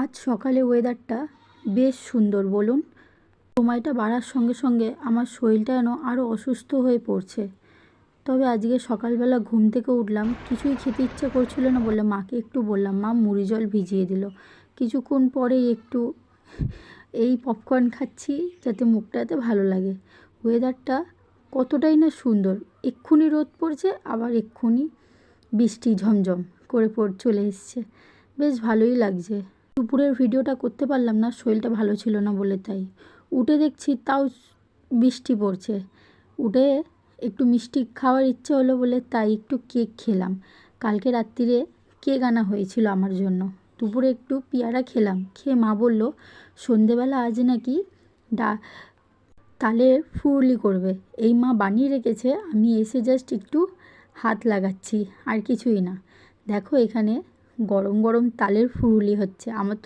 আজ সকালে ওয়েদারটা বেশ সুন্দর বলুন। সময়টা বাড়ার সঙ্গে সঙ্গে আমার শরীরটা যেন আরও অসুস্থ হয়ে পড়ছে। তবে আজকে সকালবেলা ঘুম থেকে উঠলাম, কিছুই খেতে ইচ্ছা করছিল না বলে মাকে একটু বললাম, মা মুড়ি জল ভিজিয়ে দিল। কিছুক্ষণ পরেই একটু এই পপকর্ন খাচ্ছি যাতে মুখটাতে ভালো লাগে। ওয়েদারটা কতটাই না সুন্দর, এক্ষুনি রোদ পড়ছে আবার এক্ষুনি বৃষ্টি ঝমঝম করে চলে এসছে, বেশ ভালোই লাগছে। দুপুরের ভিডিওটা করতে পারলাম না, শরীরটা ভালো ছিল না বলে। তাই উঠে দেখছি তাও বৃষ্টি পড়ছে। উঠে একটু মিষ্টি খাওয়ার ইচ্ছে হলো বলে তাই একটু কেক খেলাম। কালকে রাত্রিরে কেক আনা হয়েছিল আমার জন্য। দুপুরে একটু পেয়ারা খেলাম, খেয়ে মা বলল সন্ধেবেলা আজ নাকি তালের ফুরুলি করবে। এই মা বানিয়ে রেখেছে, আমি এসে জাস্ট একটু হাত লাগাচ্ছি, আর কিছুই না। দেখো এখানে গরম গরম তালের ফুরুলি হচ্ছে। আমার তো